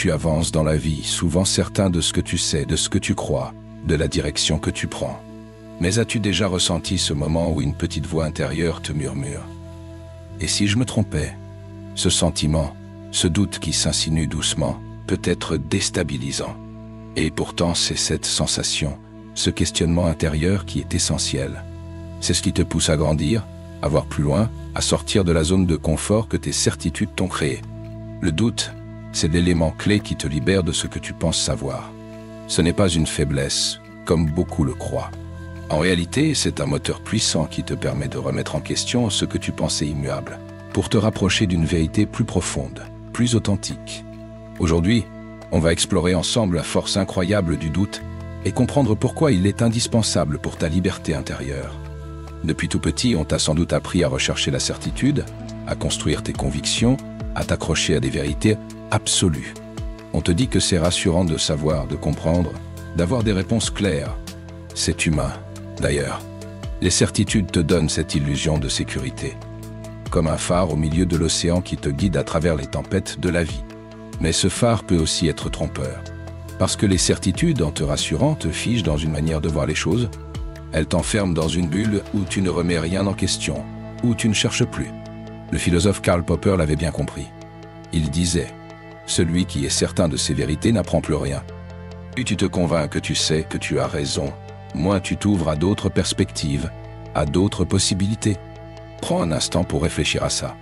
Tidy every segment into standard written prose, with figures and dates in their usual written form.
tu avances dans la vie, souvent certain de ce que tu sais, de ce que tu crois, de la direction que tu prends. Mais as-tu déjà ressenti ce moment où une petite voix intérieure te murmure « Et si je me trompais ?» Ce sentiment, ce doute qui s'insinue doucement, peut être déstabilisant. Et pourtant, c'est cette sensation, ce questionnement intérieur qui est essentiel. C'est ce qui te pousse à grandir, à voir plus loin, à sortir de la zone de confort que tes certitudes t'ont créée. Le doute, c'est l'élément clé qui te libère de ce que tu penses savoir. Ce n'est pas une faiblesse, comme beaucoup le croient. En réalité, c'est un moteur puissant qui te permet de remettre en question ce que tu pensais immuable, pour te rapprocher d'une vérité plus profonde, plus authentique. Aujourd'hui, on va explorer ensemble la force incroyable du doute et comprendre pourquoi il est indispensable pour ta liberté intérieure. Depuis tout petit, on t'a sans doute appris à rechercher la certitude, à construire tes convictions, à t'accrocher à des vérités absolues. On te dit que c'est rassurant de savoir, de comprendre, d'avoir des réponses claires. C'est humain, d'ailleurs. Les certitudes te donnent cette illusion de sécurité, comme un phare au milieu de l'océan qui te guide à travers les tempêtes de la vie. Mais ce phare peut aussi être trompeur, parce que les certitudes, en te rassurant, te figent dans une manière de voir les choses. Elles t'enferment dans une bulle où tu ne remets rien en question, où tu ne cherches plus. Le philosophe Karl Popper l'avait bien compris. Il disait « Celui qui est certain de ses vérités n'apprend plus rien. Plus tu te convaincs que tu sais que tu as raison, moins tu t'ouvres à d'autres perspectives, à d'autres possibilités. » Prends un instant pour réfléchir à ça.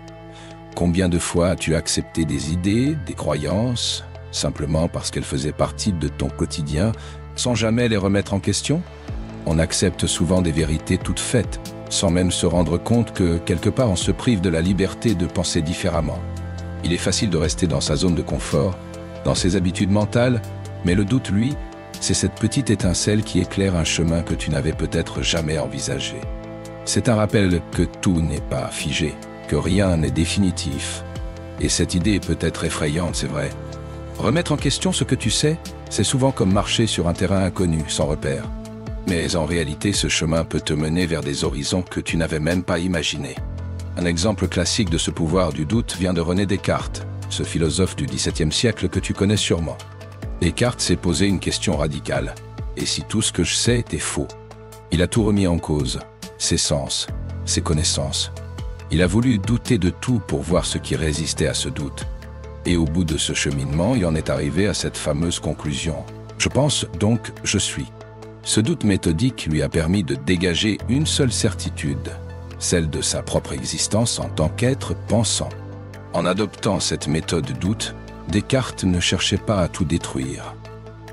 Combien de fois as-tu accepté des idées, des croyances, simplement parce qu'elles faisaient partie de ton quotidien, sans jamais les remettre en question? On accepte souvent des vérités toutes faites, sans même se rendre compte que, quelque part, on se prive de la liberté de penser différemment. Il est facile de rester dans sa zone de confort, dans ses habitudes mentales, mais le doute, lui, c'est cette petite étincelle qui éclaire un chemin que tu n'avais peut-être jamais envisagé. C'est un rappel que tout n'est pas figé, que rien n'est définitif. Et cette idée peut être effrayante, c'est vrai. Remettre en question ce que tu sais, c'est souvent comme marcher sur un terrain inconnu, sans repère. Mais en réalité, ce chemin peut te mener vers des horizons que tu n'avais même pas imaginés. Un exemple classique de ce pouvoir du doute vient de René Descartes, ce philosophe du XVIIe siècle que tu connais sûrement. Descartes s'est posé une question radicale. Et si tout ce que je sais était faux? Il a tout remis en cause, ses sens, ses connaissances. Il a voulu douter de tout pour voir ce qui résistait à ce doute. Et au bout de ce cheminement, il en est arrivé à cette fameuse conclusion. Je pense, donc je suis. Ce doute méthodique lui a permis de dégager une seule certitude, celle de sa propre existence en tant qu'être pensant. En adoptant cette méthode doute, Descartes ne cherchait pas à tout détruire.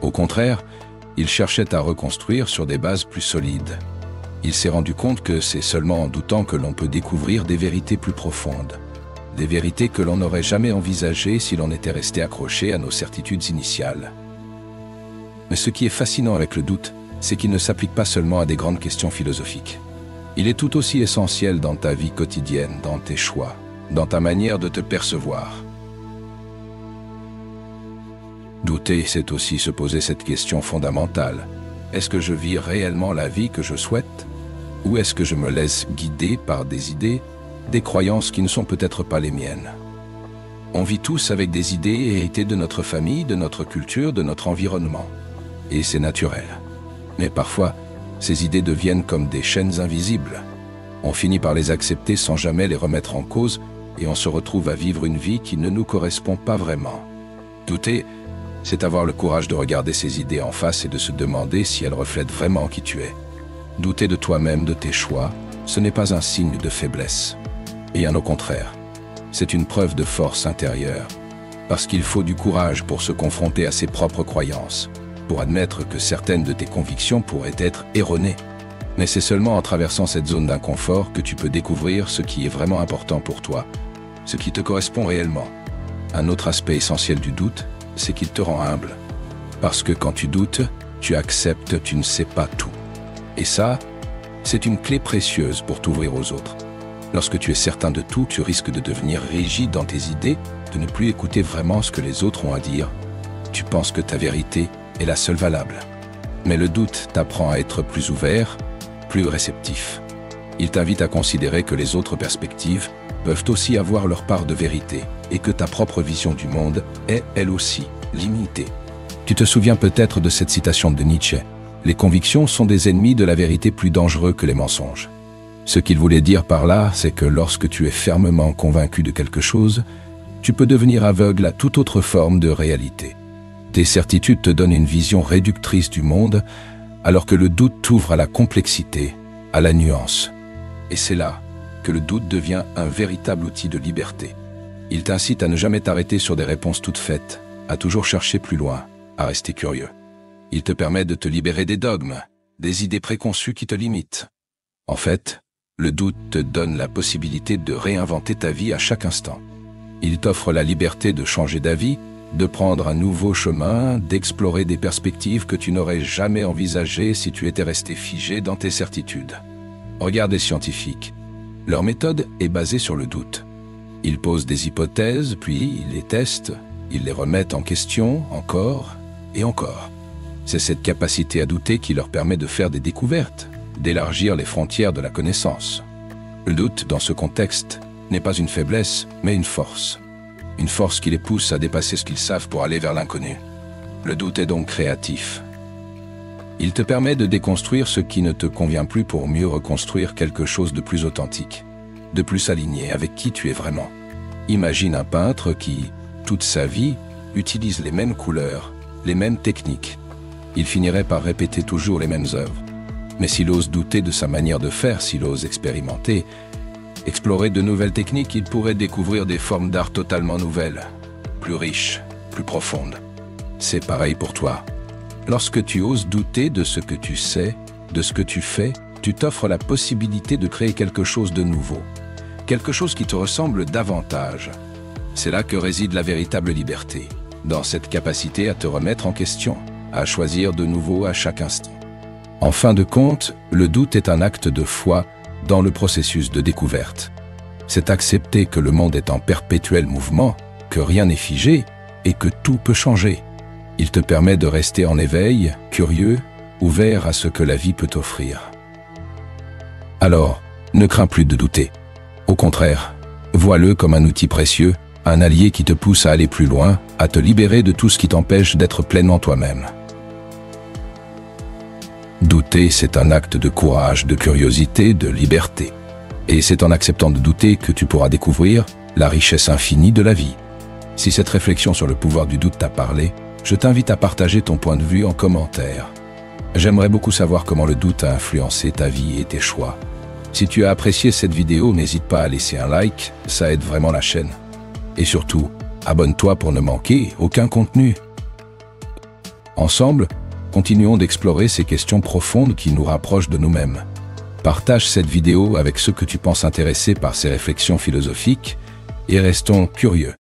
Au contraire, il cherchait à reconstruire sur des bases plus solides. Il s'est rendu compte que c'est seulement en doutant que l'on peut découvrir des vérités plus profondes. Des vérités que l'on n'aurait jamais envisagées si l'on était resté accroché à nos certitudes initiales. Mais ce qui est fascinant avec le doute, c'est qu'il ne s'applique pas seulement à des grandes questions philosophiques. Il est tout aussi essentiel dans ta vie quotidienne, dans tes choix, dans ta manière de te percevoir. Douter, c'est aussi se poser cette question fondamentale. Est-ce que je vis réellement la vie que je souhaite? Ou est-ce que je me laisse guider par des idées, des croyances qui ne sont peut-être pas les miennes? On vit tous avec des idées héritées de notre famille, de notre culture, de notre environnement. Et c'est naturel. Mais parfois, ces idées deviennent comme des chaînes invisibles. On finit par les accepter sans jamais les remettre en cause et on se retrouve à vivre une vie qui ne nous correspond pas vraiment. Douter, c'est avoir le courage de regarder ces idées en face et de se demander si elles reflètent vraiment qui tu es. Douter de toi-même, de tes choix, ce n'est pas un signe de faiblesse. Bien au contraire, c'est une preuve de force intérieure, parce qu'il faut du courage pour se confronter à ses propres croyances, pour admettre que certaines de tes convictions pourraient être erronées. Mais c'est seulement en traversant cette zone d'inconfort que tu peux découvrir ce qui est vraiment important pour toi, ce qui te correspond réellement. Un autre aspect essentiel du doute, c'est qu'il te rend humble. Parce que quand tu doutes, tu acceptes, tu ne sais pas tout. Et ça, c'est une clé précieuse pour t'ouvrir aux autres. Lorsque tu es certain de tout, tu risques de devenir rigide dans tes idées, de ne plus écouter vraiment ce que les autres ont à dire. Tu penses que ta vérité est la seule valable. Mais le doute t'apprend à être plus ouvert, plus réceptif. Il t'invite à considérer que les autres perspectives peuvent aussi avoir leur part de vérité et que ta propre vision du monde est, elle aussi, limité. Tu te souviens peut-être de cette citation de Nietzsche. Les convictions sont des ennemis de la vérité plus dangereux que les mensonges. Ce qu'il voulait dire par là, c'est que lorsque tu es fermement convaincu de quelque chose, tu peux devenir aveugle à toute autre forme de réalité. Tes certitudes te donnent une vision réductrice du monde, alors que le doute t'ouvre à la complexité, à la nuance. Et c'est là que le doute devient un véritable outil de liberté. Il t'incite à ne jamais t'arrêter sur des réponses toutes faites, à toujours chercher plus loin, à rester curieux. Il te permet de te libérer des dogmes, des idées préconçues qui te limitent. En fait, le doute te donne la possibilité de réinventer ta vie à chaque instant. Il t'offre la liberté de changer d'avis, de prendre un nouveau chemin, d'explorer des perspectives que tu n'aurais jamais envisagées si tu étais resté figé dans tes certitudes. Regarde les scientifiques. Leur méthode est basée sur le doute. Ils posent des hypothèses, puis ils les testent, ils les remettent en question encore et encore. C'est cette capacité à douter qui leur permet de faire des découvertes, d'élargir les frontières de la connaissance. Le doute, dans ce contexte, n'est pas une faiblesse, mais une force. Une force qui les pousse à dépasser ce qu'ils savent pour aller vers l'inconnu. Le doute est donc créatif. Il te permet de déconstruire ce qui ne te convient plus pour mieux reconstruire quelque chose de plus authentique, de plus aligné avec qui tu es vraiment. Imagine un peintre qui, toute sa vie, utilise les mêmes couleurs, les mêmes techniques. Il finirait par répéter toujours les mêmes œuvres. Mais s'il ose douter de sa manière de faire, s'il ose expérimenter, explorer de nouvelles techniques, il pourrait découvrir des formes d'art totalement nouvelles, plus riches, plus profondes. C'est pareil pour toi. Lorsque tu oses douter de ce que tu sais, de ce que tu fais, tu t'offres la possibilité de créer quelque chose de nouveau, quelque chose qui te ressemble davantage. C'est là que réside la véritable liberté, dans cette capacité à te remettre en question, à choisir de nouveau à chaque instant. En fin de compte, le doute est un acte de foi dans le processus de découverte. C'est accepter que le monde est en perpétuel mouvement, que rien n'est figé et que tout peut changer. Il te permet de rester en éveil, curieux, ouvert à ce que la vie peut t'offrir. Alors, ne crains plus de douter. Au contraire, vois-le comme un outil précieux, un allié qui te pousse à aller plus loin, à te libérer de tout ce qui t'empêche d'être pleinement toi-même. Douter, c'est un acte de courage, de curiosité, de liberté. Et c'est en acceptant de douter que tu pourras découvrir la richesse infinie de la vie. Si cette réflexion sur le pouvoir du doute t'a parlé, je t'invite à partager ton point de vue en commentaire. J'aimerais beaucoup savoir comment le doute a influencé ta vie et tes choix. Si tu as apprécié cette vidéo, n'hésite pas à laisser un like, ça aide vraiment la chaîne. Et surtout, abonne-toi pour ne manquer aucun contenu. Ensemble, continuons d'explorer ces questions profondes qui nous rapprochent de nous-mêmes. Partage cette vidéo avec ceux que tu penses intéressés par ces réflexions philosophiques et restons curieux.